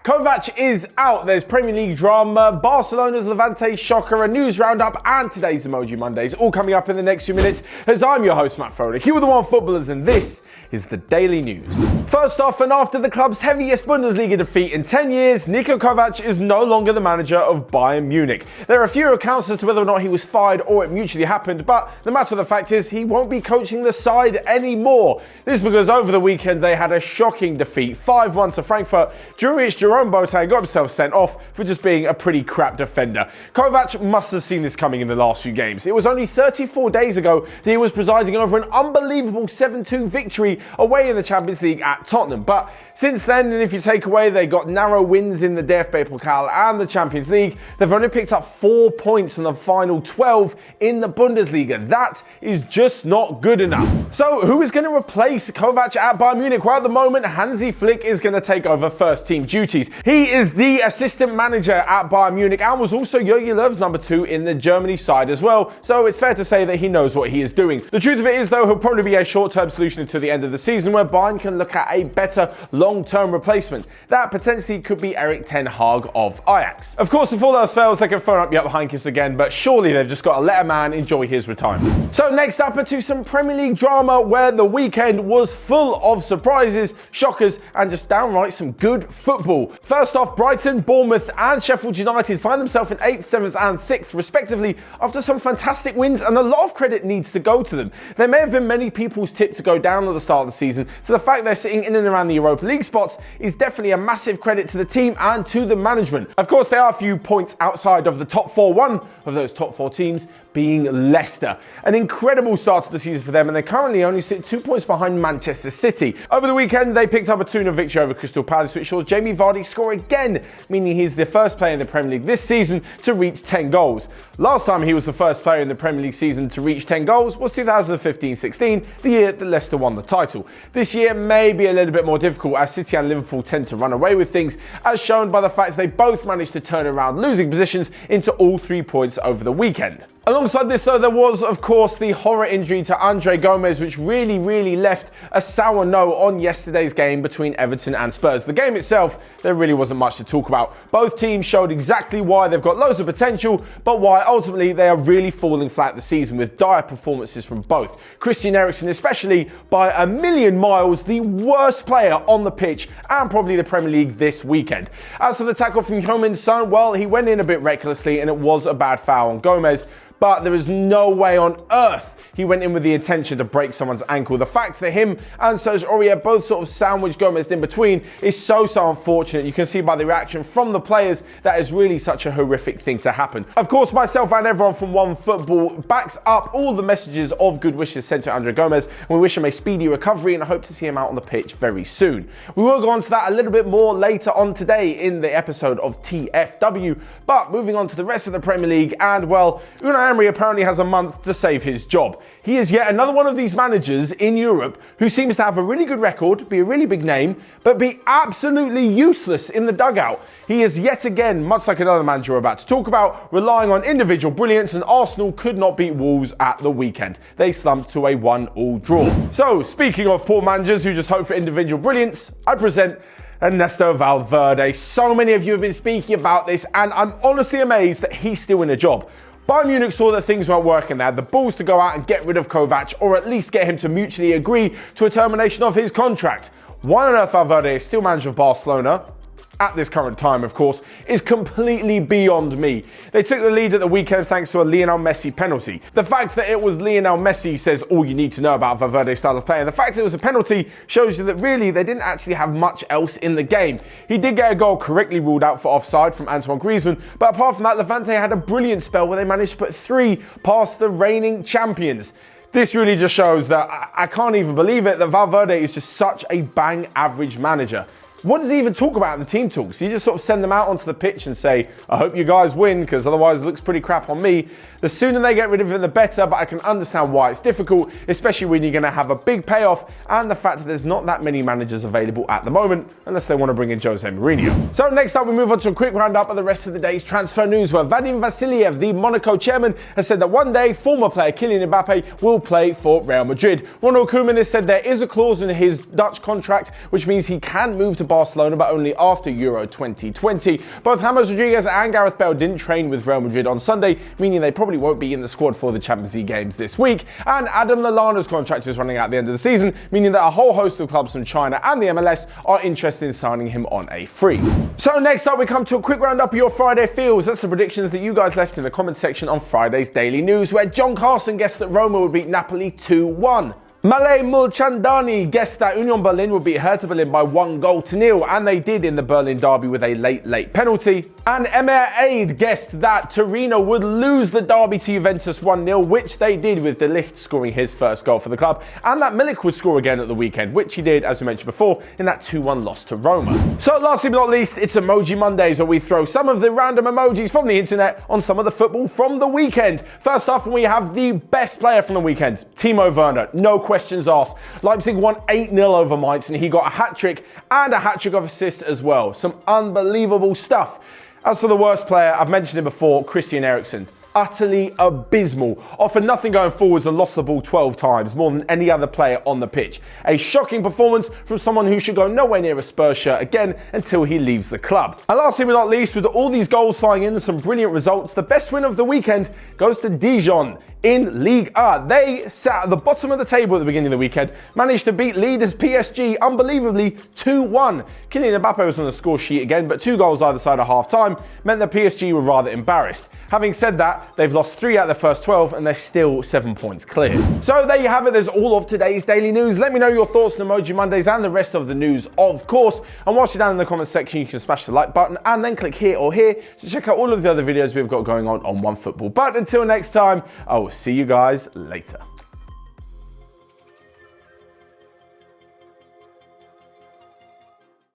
Kovac is out. There's Premier League drama, Barcelona's Levante shocker, a news roundup, and today's Emoji Mondays, all coming up in the next few minutes, as I'm your host, Matt Froelich, here with the Onefootballers, and this is the Daily News. First off, and after the club's heaviest Bundesliga defeat in 10 years, Niko Kovac is no longer the manager of Bayern Munich. There are a few accounts as to whether or not he was fired or it mutually happened, but the matter of the fact is he won't be coaching the side anymore. This is because over the weekend they had a shocking defeat, 5-1 to Frankfurt, during which Jerome Boateng got himself sent off for just being a pretty crap defender. Kovac must have seen this coming in the last few games. It was only 34 days ago that he was presiding over an unbelievable 7-2 victory away in the Champions League at Tottenham. But since then, and if you take away they got narrow wins in the DFB Pokal and the Champions League, they've only picked up 4 points on the final 12 in the Bundesliga. That is just not good enough. So who is going to replace Kovac at Bayern Munich? Well, at the moment, Hansi Flick is going to take over first team duties. He is the assistant manager at Bayern Munich and was also Jogi Löw's number 2 in the Germany side as well. So it's fair to say that he knows what he is doing. The truth of it is, though, he'll probably be a short-term solution until the end of the season where Bayern can look at a better long-term replacement. That potentially could be Erik ten Hag of Ajax. Of course, if all else fails, they can phone up Jupp Heynckes again, but surely they've just got to let a man enjoy his retirement. So next up into some Premier League drama where the weekend was full of surprises, shockers, and just downright some good football. First off, Brighton, Bournemouth, and Sheffield United find themselves in 8th, 7th, and 6th, respectively, after some fantastic wins, and a lot of credit needs to go to them. There may have been many people's tip to go down at the start of the season, so the fact they're sitting in and around the Europa League spots is definitely a massive credit to the team and to the management. Of course, there are a few points outside of the top 4. One of those top 4 teams being Leicester. An incredible start to the season for them, and they currently only sit 2 points behind Manchester City. Over the weekend, they picked up a 2-0 victory over Crystal Palace, which saw Jamie Vardy score again, meaning he's the first player in the Premier League this season to reach 10 goals. Last time he was the first player in the Premier League season to reach 10 goals was 2015-16, the year that Leicester won the title. This year may be a little bit more difficult as City and Liverpool tend to run away with things, as shown by the fact they both managed to turn around losing positions into all 3 points over the weekend. Alongside this, though, there was, of course, the horror injury to Andre Gomes, which really left a sour note on yesterday's game between Everton and Spurs. The game itself, there really wasn't much to talk about. Both teams showed exactly why they've got loads of potential, but why ultimately they are really falling flat this season with dire performances from both. Christian Eriksen, especially by a million miles, the worst player on the pitch and probably the Premier League this weekend. As for the tackle from Heung-min Son, well, he went in a bit recklessly and it was a bad foul on Gomez. But there is no way on earth he went in with the intention to break someone's ankle. The fact that him and Serge Aurier both sort of sandwiched Gomez in between is so unfortunate. You can see by the reaction from the players that is really such a horrific thing to happen. Of course, myself and everyone from Onefootball backs up all the messages of good wishes sent to Andre Gomes, and we wish him a speedy recovery and hope to see him out on the pitch very soon. We will go on to that a little bit more later on today in the episode of TFW, but moving on to the rest of the Premier League, and well, Unai Emery apparently has a month to save his job. He is yet another one of these managers in Europe who seems to have a really good record, be a really big name, but be absolutely useless in the dugout. He is yet again, much like another manager we're about to talk about, relying on individual brilliance, and Arsenal could not beat Wolves at the weekend. They slumped to a 1-1 draw. So, speaking of poor managers who just hope for individual brilliance, I present Ernesto Valverde. So many of you have been speaking about this, and I'm honestly amazed that he's still in a job. Bayern Munich saw that things weren't working. They had the balls to go out and get rid of Kovac, or at least get him to mutually agree to a termination of his contract. Why on earth Valverde is still manager of Barcelona, at this current time, of course, is completely beyond me. They took the lead at the weekend thanks to a Lionel Messi penalty. The fact that it was Lionel Messi says all you need to know about Valverde's style of play, and the fact that it was a penalty shows you that really they didn't actually have much else in the game. He did get a goal correctly ruled out for offside from Antoine Griezmann, but apart from that, Levante had a brilliant spell where they managed to put 3 past the reigning champions. This really just shows that I can't even believe it, that Valverde is just such a bang average manager. What does he even talk about in the team talks? He just sort of send them out onto the pitch and say, I hope you guys win, because otherwise it looks pretty crap on me. The sooner they get rid of him, the better, but I can understand why it's difficult, especially when you're going to have a big payoff, and the fact that there's not that many managers available at the moment, unless they want to bring in Jose Mourinho. So next up, we move on to a quick roundup of the rest of the day's transfer news, where Vadim Vasiliev, the Monaco chairman, has said that one day former player Kylian Mbappe will play for Real Madrid. Ronald Koeman has said there is a clause in his Dutch contract, which means he can move to Barcelona, but only after Euro 2020. Both James Rodriguez and Gareth Bale didn't train with Real Madrid on Sunday, meaning they probably won't be in the squad for the Champions League games this week. And Adam Lallana's contract is running out at the end of the season, meaning that a whole host of clubs from China and the MLS are interested in signing him on a free. So next up, we come to a quick roundup of your Friday feels. That's the predictions that you guys left in the comment section on Friday's Daily News, where John Carson guessed that Roma would beat Napoli 2-1. Malay Mulchandani guessed that Union Berlin would beat Hertha Berlin by 1-0, and they did in the Berlin derby with a late penalty. And Emir Aid guessed that Torino would lose the derby to Juventus 1-0, which they did, with De Ligt scoring his first goal for the club, and that Milik would score again at the weekend, which he did, as we mentioned before, in that 2-1 loss to Roma. So lastly but not least, it's Emoji Mondays, where we throw some of the random emojis from the internet on some of the football from the weekend. First off, we have the best player from the weekend, Timo Werner. No questions asked. Leipzig won 8-0 over Mainz, and he got a hat-trick and a hat-trick of assists as well. Some unbelievable stuff. As for the worst player, I've mentioned him before, Christian Eriksen. Utterly abysmal. Offered nothing going forwards and lost the ball 12 times, more than any other player on the pitch. A shocking performance from someone who should go nowhere near a Spurs shirt again until he leaves the club. And lastly but not least, with all these goals flying in and some brilliant results, the best win of the weekend goes to Dijon in Ligue 1. They sat at the bottom of the table at the beginning of the weekend, managed to beat leaders PSG unbelievably 2-1. Kylian Mbappe was on the score sheet again, but 2 goals either side at half-time meant that PSG were rather embarrassed. Having said that, they've lost 3 out of their first 12 and they're still 7 points clear. So there you have it, there's all of today's daily news. Let me know your thoughts on Emoji Mondays and the rest of the news, of course. And whilst you're down in the comment section, you can smash the like button and then click here or here to check out all of the other videos we've got going on OneFootball. But until next time, I will see you guys later.